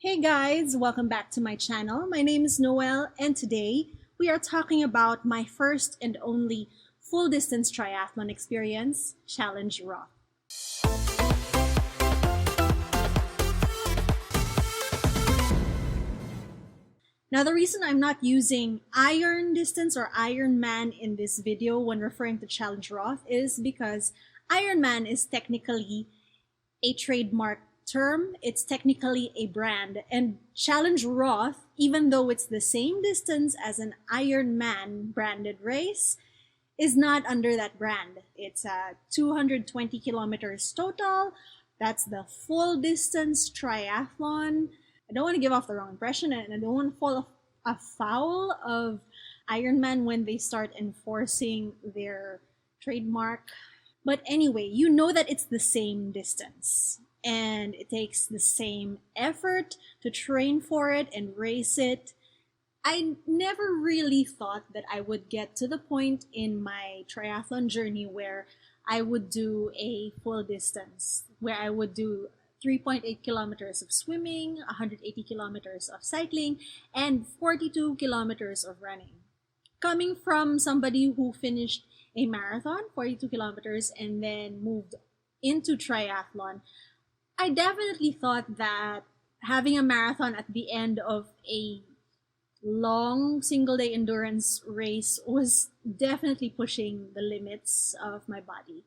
Hey guys, welcome back to my channel. My name is Noelle and today we are talking about my first and only full distance triathlon experience, Challenge Roth. Now the reason I'm not using iron distance or Ironman in this video when referring to Challenge Roth is because Ironman is technically a trademark term. It's technically a brand, and Challenge Roth, even though it's the same distance as an Ironman branded race, is not under that brand. It's 220 kilometers total. That's the full distance triathlon. I don't want to give off the wrong impression, and I don't want to fall afoul of Ironman when they start enforcing their trademark. But anyway, you know that it's the same distance and it takes the same effort to train for it and race it. I never really thought that I would get to the point in my triathlon journey where I would do a full distance, where I would do 3.8 kilometers of swimming, 180 kilometers of cycling, and 42 kilometers of running. Coming from somebody who finished a marathon, 42 kilometers, and then moved into triathlon, I definitely thought that having a marathon at the end of a long single-day endurance race was definitely pushing the limits of my body.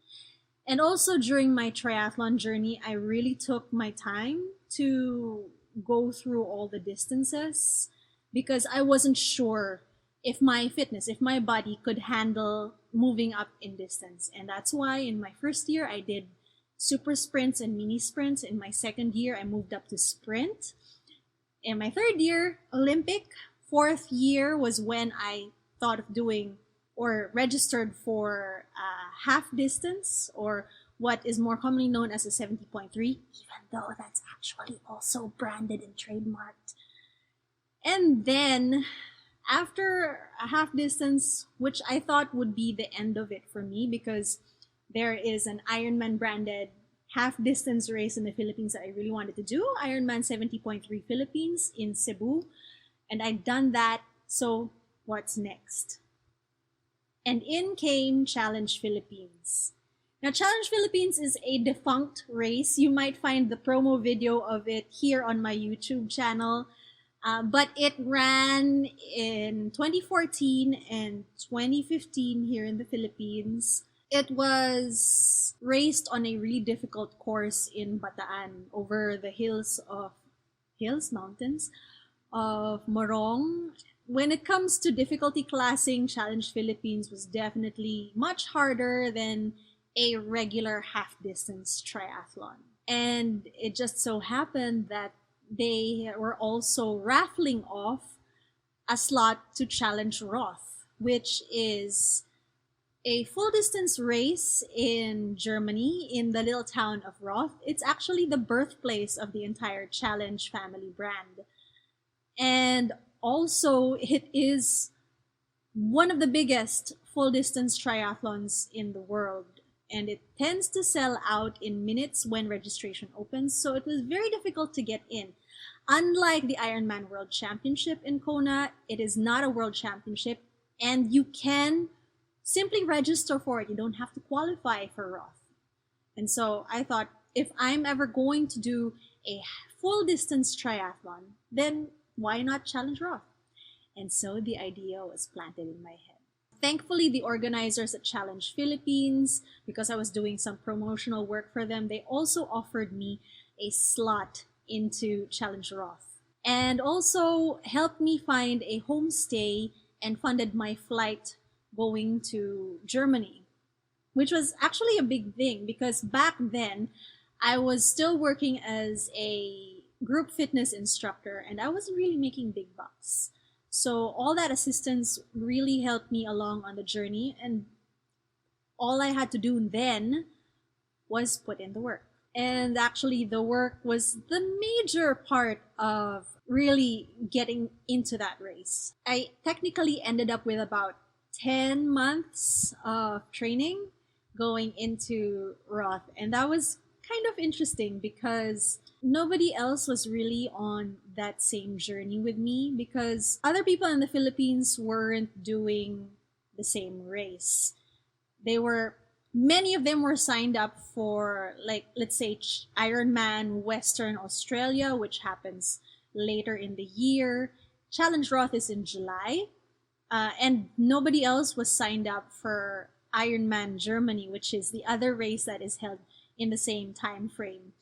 And also during my triathlon journey, I really took my time to go through all the distances because I wasn't sure if my fitness, if my body could handle moving up in distance. And that's why in my first year, I did super sprints and mini sprints. In my second year, I moved up to sprint. In my third year, Olympic. Fourth year was when I thought of doing or registered for half distance, or what is more commonly known as a 70.3, even though that's actually also branded and trademarked. And then after a half distance, which I thought would be the end of it for me because there is an Ironman branded half distance race in the Philippines that I really wanted to do, Ironman 70.3 Philippines in Cebu. And I'd done that, so what's next? And in came Challenge Philippines. Now, Challenge Philippines is a defunct race. You might find the promo video of it here on my YouTube channel. But it ran in 2014 and 2015 here in the Philippines. It was raced on a really difficult course in Bataan over the mountains of Morong. When it comes to difficulty classing, Challenge Philippines was definitely much harder than a regular half-distance triathlon. And it just so happened that they were also raffling off a slot to Challenge Roth, which is a full distance race in Germany in the little town of Roth. It's actually the birthplace of the entire Challenge family brand. And also it is one of the biggest full distance triathlons in the world. And it tends to sell out in minutes when registration opens, so it was very difficult to get in. Unlike the Ironman World Championship in Kona, it is not a world championship, and you can simply register for it. You don't have to qualify for Roth. And so I thought, if I'm ever going to do a full distance triathlon, then why not Challenge Roth? And so the idea was planted in my head. Thankfully, the organizers at Challenge Philippines, because I was doing some promotional work for them, they also offered me a slot into Challenge Roth and also helped me find a homestay and funded my flight going to Germany, which was actually a big thing because back then I was still working as a group fitness instructor and I wasn't really making big bucks. So all that assistance really helped me along on the journey, and all I had to do then was put in the work. And actually the work was the major part of really getting into that race. I technically ended up with about 10 months of training going into Roth, and that was kind of interesting because nobody else was really on that same journey with me, because other people in the Philippines weren't doing the same race. They were Many of them were signed up for, like, let's say Ironman Western Australia, which happens later in the year. Challenge Roth is in July, and nobody else was signed up for Ironman Germany, which is the other race that is held in the same time frame.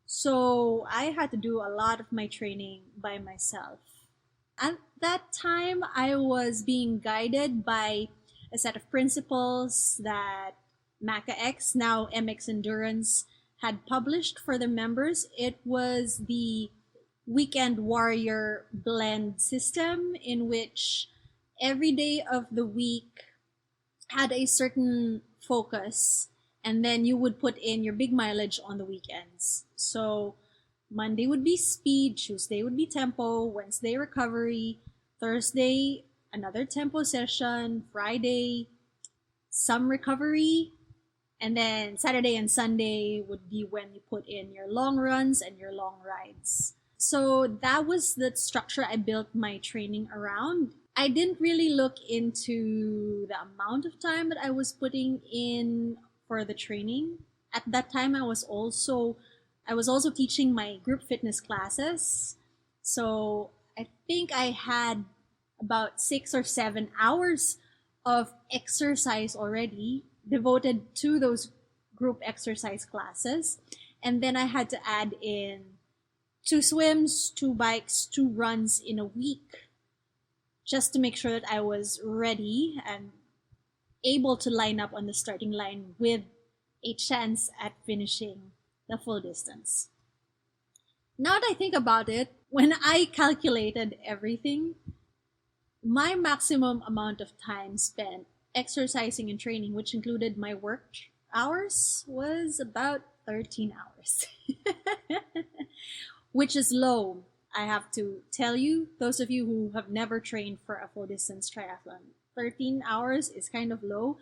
So I had to do a lot of my training by myself. At that time, I was being guided by a set of principles that MACA-X, now MX Endurance, had published for the members. It was the Weekend Warrior blend system, in which every day of the week had a certain focus, and then you would put in your big mileage on the weekends. So Monday would be speed, Tuesday would be tempo, Wednesday recovery, Thursday another tempo session, Friday some recovery, and then Saturday and Sunday would be when you put in your long runs and your long rides. So that was the structure I built my training around. I didn't really look into the amount of time that I was putting in for the training. At that time, I was also teaching my group fitness classes. So I think I had about 6 or 7 hours of exercise already devoted to those group exercise classes. And then I had to add in 2 swims, 2 bikes, 2 runs in a week, just to make sure that I was ready and able to line up on the starting line with a chance at finishing the full distance. Now that I think about it, when I calculated everything, my maximum amount of time spent exercising and training, which included my work hours, was about 13 hours. Which is low, I have to tell you, those of you who have never trained for a full distance triathlon. 13 hours is kind of low.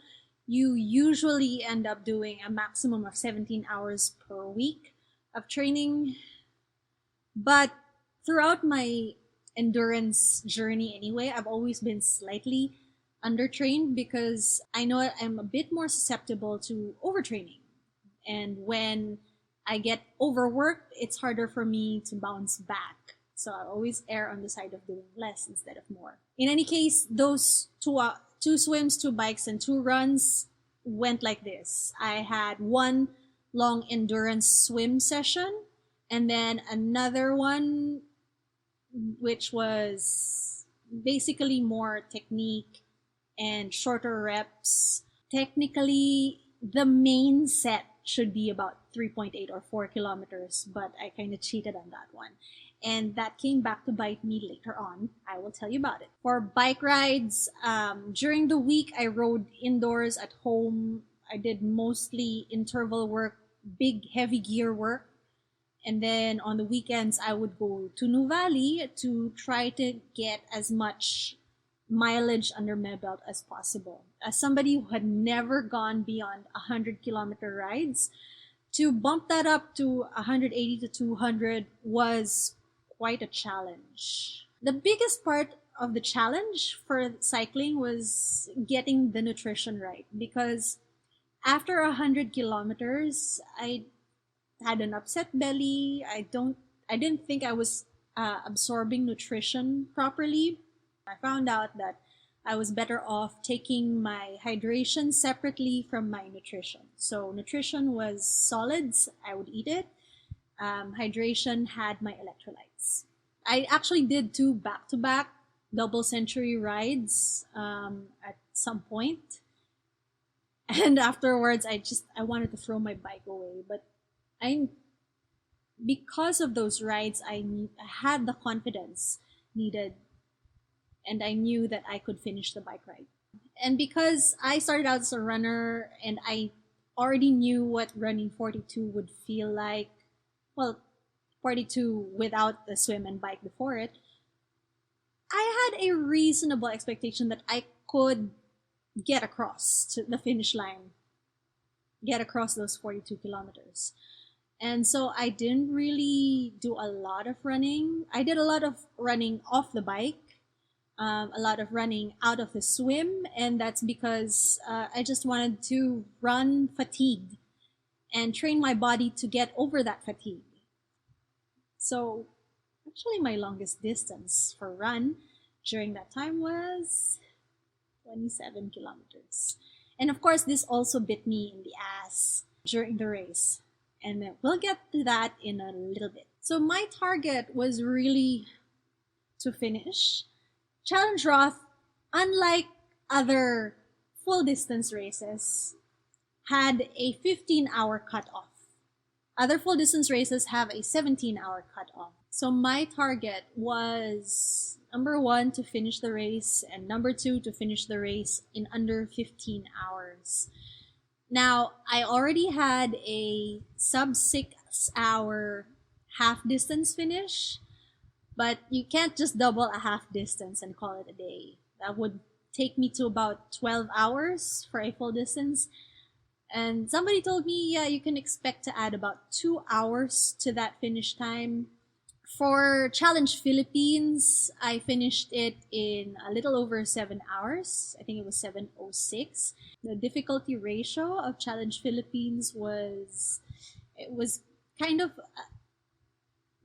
You usually end up doing a maximum of 17 hours per week of training. But throughout my endurance journey anyway, I've always been slightly undertrained, because I know I'm a bit more susceptible to overtraining. And when I get overworked, it's harder for me to bounce back. So I always err on the side of doing less instead of more. In any case, those 2 swims, 2 bikes, and 2 runs went like this. I had 1 long endurance swim session, and then another one which was basically more technique and shorter reps. Technically, the main set should be about 3.8 or 4 kilometers, but I kind of cheated on that one. And that came back to bite me later on. I will tell you about it. For bike rides, during the week, I rode indoors at home. I did mostly interval work, big heavy gear work. And then on the weekends, I would go to New Valley to try to get as much mileage under my belt as possible. As somebody who had never gone beyond 100-kilometer rides, to bump that up to 180 to 200 was quite a challenge. The biggest part of the challenge for cycling was getting the nutrition right, because after 100 kilometers, I had an upset belly. I didn't think I was absorbing nutrition properly. I found out that I was better off taking my hydration separately from my nutrition. So nutrition was solids, I would eat it. Hydration had my electrolytes. I actually did 2 back-to-back double century rides at some point. And afterwards, I wanted to throw my bike away. But because of those rides, I had the confidence needed, and I knew that I could finish the bike ride. And because I started out as a runner and I already knew what running 42 would feel like, well, 42 without the swim and bike before it, I had a reasonable expectation that I could get across to the finish line, get across those 42 kilometers. And so I didn't really do a lot of running. I did a lot of running off the bike, a lot of running out of the swim, and that's because I just wanted to run fatigued and train my body to get over that fatigue. So actually my longest distance for run during that time was 27 kilometers. And of course, this also bit me in the ass during the race. And we'll get to that in a little bit. So my target was really to finish. Challenge Roth, unlike other full distance races, had a 15-hour cutoff. Other full distance races have a 17-hour cutoff. So my target was number 1 to finish the race and number 2 to finish the race in under 15 hours. Now, I already had a sub 6-hour half distance finish, but you can't just double a half distance and call it a day. That would take me to about 12 hours for a full distance. And somebody told me, yeah, you can expect to add about 2 hours to that finish time. For Challenge Philippines, I finished it in a little over 7 hours. I think it was 7:06. The difficulty ratio of Challenge Philippines was kind of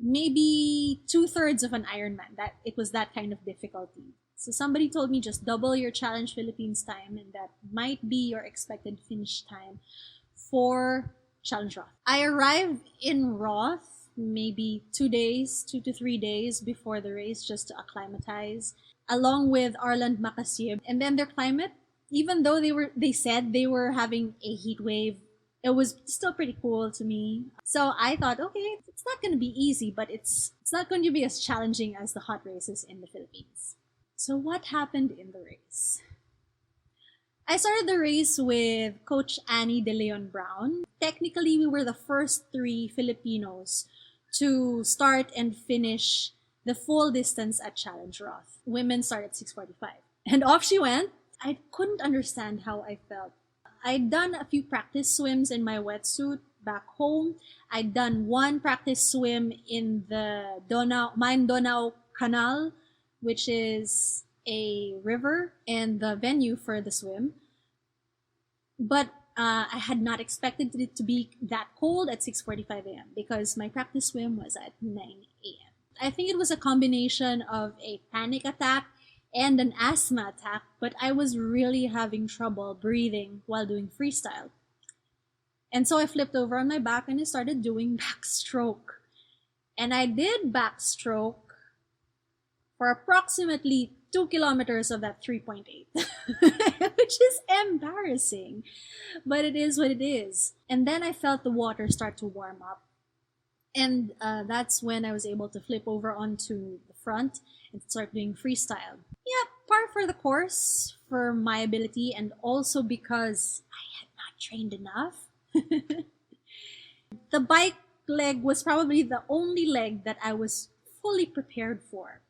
maybe 2/3 of an Ironman. That it was that kind of difficulty. So somebody told me just double your Challenge Philippines time, and that might be your expected finish time for Challenge Roth. I arrived in Roth maybe 2 days, 2 to 3 days before the race, just to acclimatize, along with Arland Makasib. And then their climate, even though they said they were having a heat wave, it was still pretty cool to me. So I thought, okay, it's not going to be easy, but it's not going to be as challenging as the hot races in the Philippines. So what happened in the race? I started the race with Coach Annie De Leon Brown. Technically, we were the first 3 Filipinos to start and finish the full distance at Challenge Roth. Women started at 6:45. And off she went. I couldn't understand how I felt. I'd done a few practice swims in my wetsuit back home. I'd done one practice swim in the Main Donau Canal, which is a river and the venue for the swim. But I had not expected it to be that cold at 6:45 a.m. because my practice swim was at 9 a.m. I think it was a combination of a panic attack and an asthma attack, but I was really having trouble breathing while doing freestyle. And so I flipped over on my back and I started doing backstroke. And I did backstroke for approximately 2 kilometers of that 3.8, which is embarrassing, but it is what it is. And then I felt the water start to warm up. And that's when I was able to flip over onto the front and start doing freestyle. Yeah, par for the course for my ability, and also because I had not trained enough. The bike leg was probably the only leg that I was fully prepared for.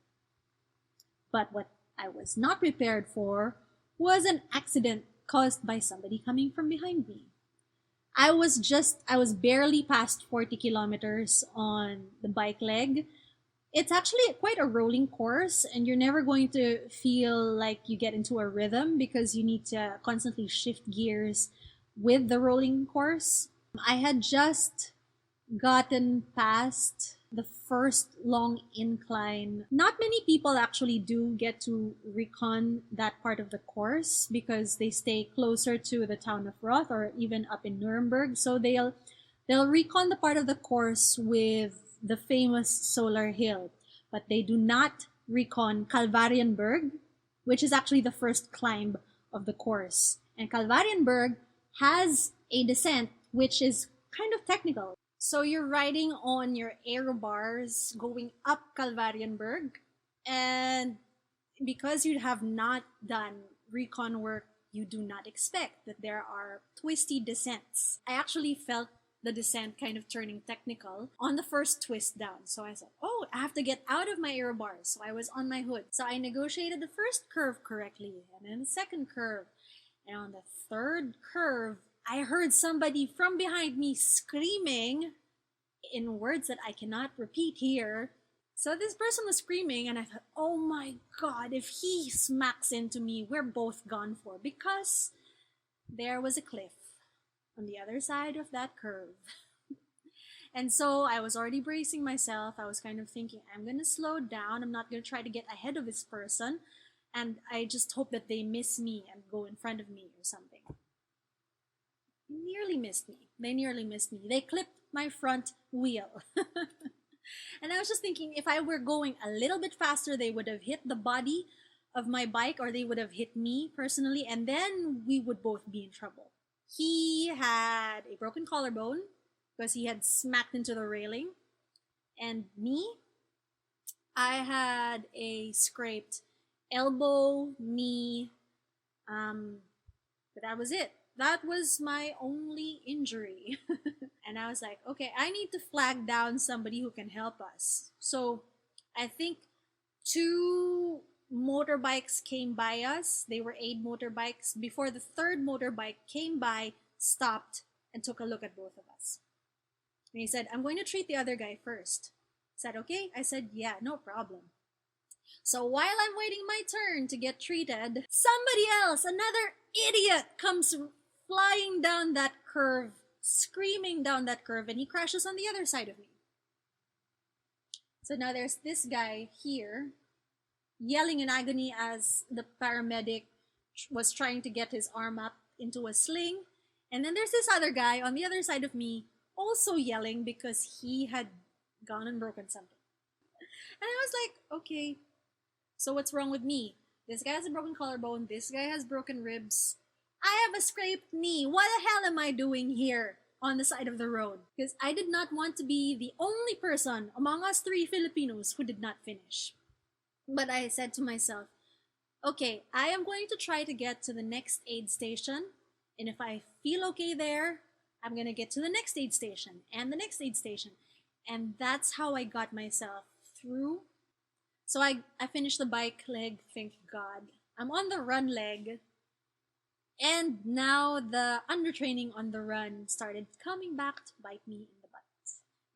But what I was not prepared for was an accident caused by somebody coming from behind me. I was barely past 40 kilometers on the bike leg. It's actually quite a rolling course, and you're never going to feel like you get into a rhythm because you need to constantly shift gears with the rolling course. I had just gotten past the first long incline. Not many people actually do get to recon that part of the course because they stay closer to the town of Roth or even up in Nuremberg. So they'll recon the part of the course with the famous Solar Hill, but they do not recon Kalvarienberg, which is actually the first climb of the course. And Kalvarienberg has a descent which is kind of technical. So you're riding on your aero bars going up Kalvarienberg, and because you have not done recon work, you do not expect that there are twisty descents. I actually felt the descent kind of turning technical on the first twist down. So I said, oh, I have to get out of my aero bars. So I was on my hood. So I negotiated the first curve correctly, and then the second curve. And on the third curve, I heard somebody from behind me screaming, in words that I cannot repeat here. So this person was screaming, and I thought, oh my god, if he smacks into me, we're both gone for, because there was a cliff on the other side of that curve. And so I was already bracing myself. I was kind of thinking, I'm going to slow down. I'm not going to try to get ahead of this person. And I just hope that they miss me and go in front of me or something. Nearly missed me. They nearly missed me. They clipped my front wheel. And I was just thinking, if I were going a little bit faster, they would have hit the body of my bike, or they would have hit me personally, and then we would both be in trouble. He had a broken collarbone because he had smacked into the railing. And me, I had a scraped elbow, knee, but that was it. That was my only injury. And I was like, okay, I need to flag down somebody who can help us. So I think 2 motorbikes came by us. They were aid motorbikes. Before the 3rd motorbike came by, stopped, and took a look at both of us. And he said, I'm going to treat the other guy first. I said, okay. I said, yeah, no problem. So while I'm waiting my turn to get treated, somebody else, another idiot, comes flying down that curve, screaming down that curve, and he crashes on the other side of me. So now there's this guy here yelling in agony as the paramedic was trying to get his arm up into a sling. And then there's this other guy on the other side of me also yelling because he had gone and broken something. And I was like, okay, so what's wrong with me? This guy has a broken collarbone. This guy has broken ribs. I have a scraped knee. What the hell am I doing here on the side of the road? Because I did not want to be the only person among us 3 Filipinos who did not finish. But I said to myself, okay, I am going to try to get to the next aid station. And if I feel okay there, I'm going to get to the next aid station and the next aid station. And that's how I got myself through. So I finished the bike leg, thank God. I'm on the run leg. And now the undertraining on the run started coming back to bite me in the butt.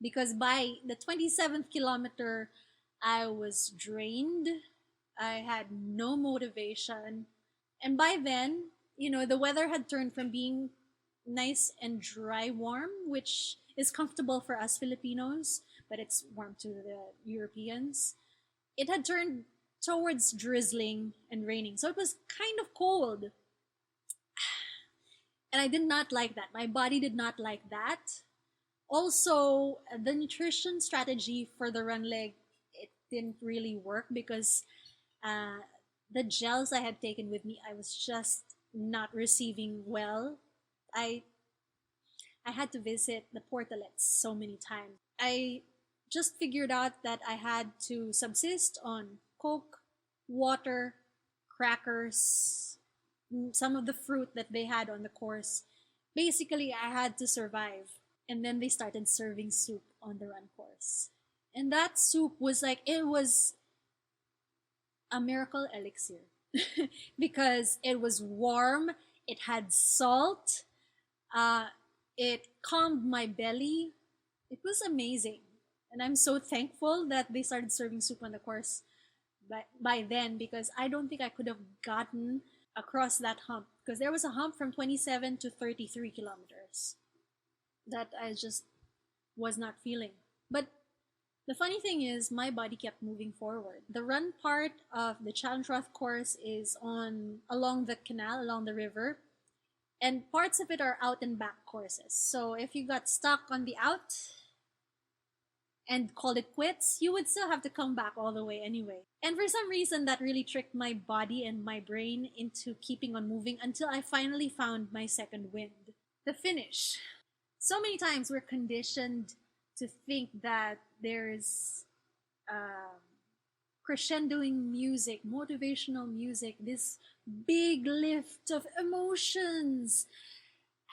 Because by the 27th kilometer, I was drained. I had no motivation. And by then, the weather had turned from being nice and dry warm, which is comfortable for us Filipinos, but it's warm to the Europeans. It had turned towards drizzling and raining. So it was kind of cold. And I did not like that. My body did not like that. Also, the nutrition strategy for the run leg, it didn't really work because the gels I had taken with me, I was just not receiving well. I had to visit the portalets so many times. I just figured out that I had to subsist on Coke, water, crackers, some of the fruit that they had on the course. Basically, I had to survive. And then they started serving soup on the run course. And that soup was like, it was a miracle elixir. Because it was warm, it had salt, it calmed my belly. It was amazing. And I'm so thankful that they started serving soup on the course by then, because I don't think I could have gotten across that hump, because there was a hump from 27 to 33 kilometers that I just was not feeling. But the funny thing is, my body kept moving forward. The run part of the Challenge Roth course is along the canal, along the river, and parts of it are out and back courses. So if you got stuck on the out and called it quits, you would still have to come back all the way anyway. And for some reason, that really tricked my body and my brain into keeping on moving until I finally found my second wind. The finish. So many times we're conditioned to think that there's crescendoing music, motivational music, this big lift of emotions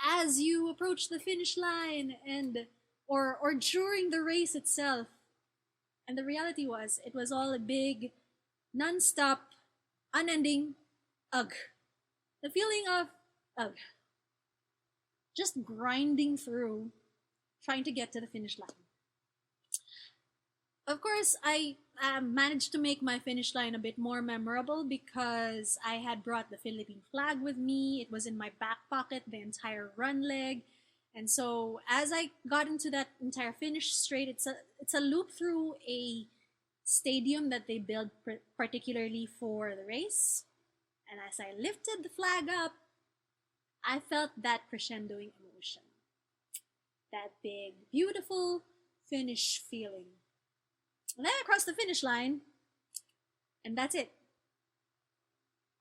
as you approach the finish line or during the race itself. And the reality was, it was all a big, non-stop, unending ugh. The feeling of ugh. Just grinding through, trying to get to the finish line. Of course, I managed to make my finish line a bit more memorable because I had brought the Philippine flag with me. It was in my back pocket the entire run leg. And so as I got into that entire finish straight, it's a loop through a stadium that they built particularly for the race. And as I lifted the flag up, I felt that crescendoing emotion, that big, beautiful finish feeling. And then I crossed the finish line, and that's it.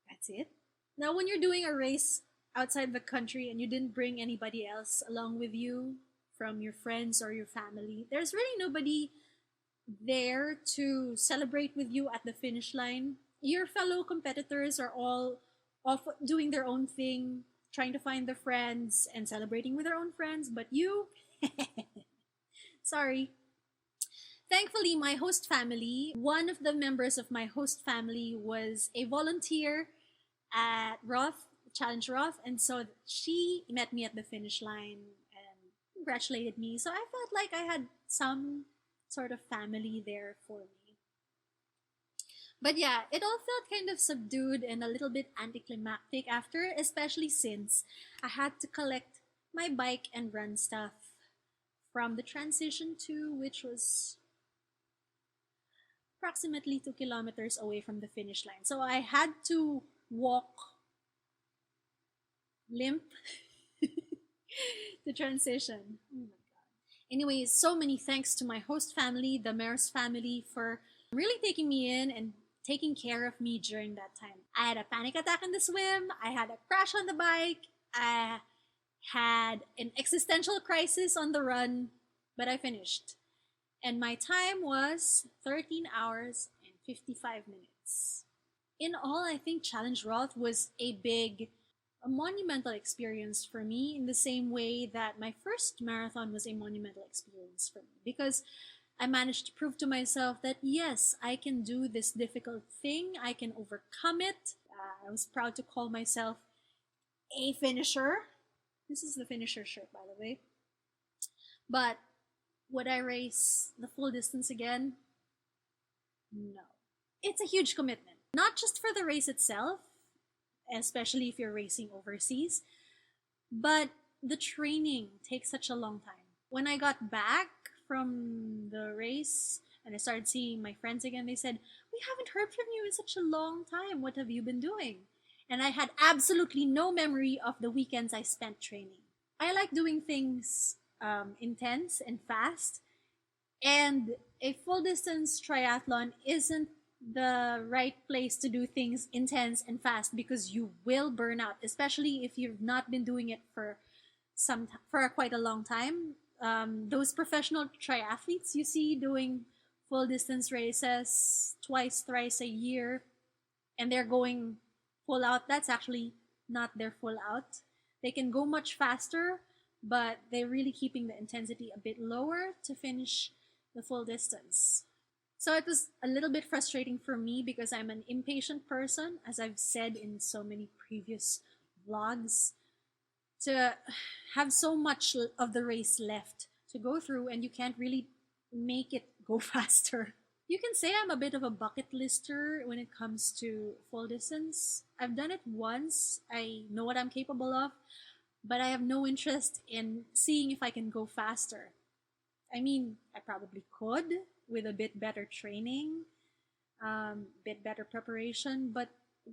That's it. Now, when you're doing a race outside the country and you didn't bring anybody else along with you from your friends or your family, there's really nobody there to celebrate with you at the finish line. Your fellow competitors are all off doing their own thing, trying to find their friends and celebrating with their own friends, but you, sorry. Thankfully, my host family, one of the members of my host family was a volunteer at Roth, Challenge Roth, and so she met me at the finish line and congratulated me. So I felt like I had some sort of family there for me. But yeah, it all felt kind of subdued and a little bit anticlimactic after, especially since I had to collect my bike and run stuff from the transition to, which was approximately 2 kilometers away from the finish line. So I had to walk limp the transition. Oh my god. Anyways, so many thanks to my host family, the mayor's family, for really taking me in and taking care of me during that time. I had a panic attack in the swim, I had a crash on the bike, I had an existential crisis on the run, but I finished. And my time was 13 hours and 55 minutes. In all, I think Challenge Roth was a monumental experience for me in the same way that my first marathon was a monumental experience for me, because I managed to prove to myself that yes, I can do this difficult thing, I can overcome it. I was proud to call myself a finisher. This is the finisher shirt, by the way. But would I race the full distance again? No. It's a huge commitment, not just for the race itself, especially if you're racing overseas, but the training takes such a long time. When I got back from the race and I started seeing my friends again, they said, "We haven't heard from you in such a long time. What have you been doing?" And I had absolutely no memory of the weekends I spent training. I like doing things intense and fast, and a full distance triathlon isn't the right place to do things intense and fast because you will burn out, especially if you've not been doing it for quite a long time. Those professional triathletes you see doing full distance races twice, thrice a year, and they're going full out. That's actually not their full out. They can go much faster, but they're really keeping the intensity a bit lower to finish the full distance. So it was a little bit frustrating for me because I'm an impatient person, as I've said in so many previous vlogs, to have so much of the race left to go through and you can't really make it go faster. You can say I'm a bit of a bucket lister when it comes to full distance. I've done it once, I know what I'm capable of, but I have no interest in seeing if I can go faster. I mean, I probably could with a bit better training, bit better preparation, but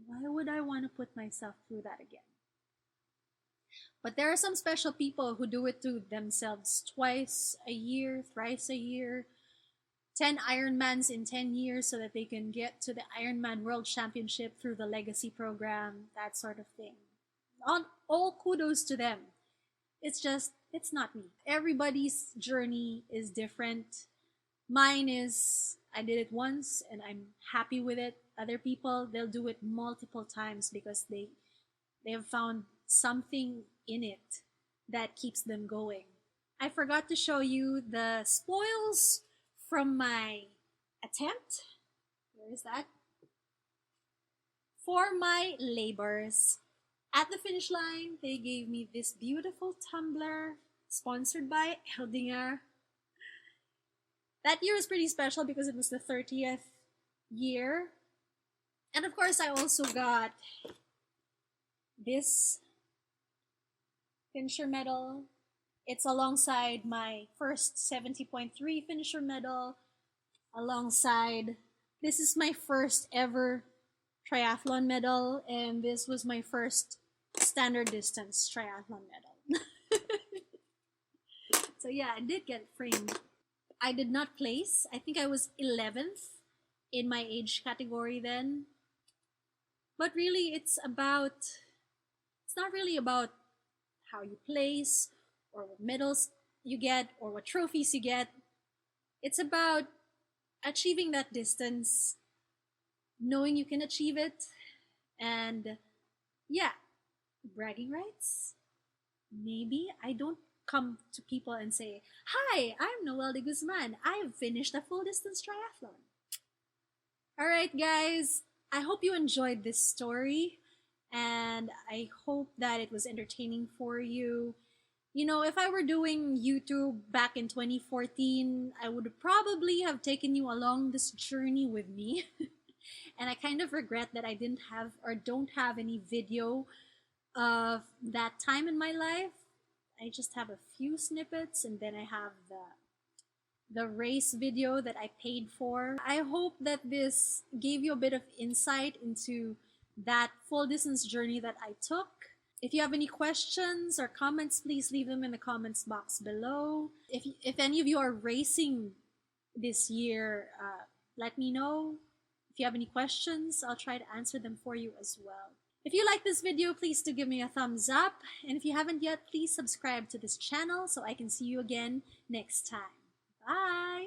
why would I want to put myself through that again? But there are some special people who do it to themselves twice a year, thrice a year, 10 Ironmans in 10 years so that they can get to the Ironman World Championship through the Legacy program, that sort of thing. All kudos to them. It's not me. Everybody's journey is different. Mine is, I did it once and I'm happy with it. Other people, they'll do it multiple times because they have found something in it that keeps them going. I forgot to show you the spoils from my attempt. Where is that? For my labors. At the finish line, they gave me this beautiful tumbler sponsored by Eldinger. That year was pretty special because it was the 30th year. And of course, I also got this finisher medal. It's alongside my first 70.3 finisher medal, alongside, this is my first ever triathlon medal, and this was my first standard distance triathlon medal. So yeah, I did get framed. I did not place. I think I was 11th in my age category then. But really, it's not really about how you place or what medals you get or what trophies you get. It's about achieving that distance, knowing you can achieve it, and yeah, bragging rights. Maybe I don't come to people and say, "Hi, I'm Noel de Guzman. I've finished a full distance triathlon." All right, guys, I hope you enjoyed this story, and I hope that it was entertaining for you. You know, if I were doing YouTube back in 2014, I would probably have taken you along this journey with me. And I kind of regret that I didn't have or don't have any video of that time in my life. I just have a few snippets, and then I have the race video that I paid for. I hope that this gave you a bit of insight into that full distance journey that I took. If you have any questions or comments, please leave them in the comments box below. If any of you are racing this year, let me know. If you have any questions, I'll try to answer them for you as well. If you like this video, please do give me a thumbs up. And if you haven't yet, please subscribe to this channel so I can see you again next time. Bye!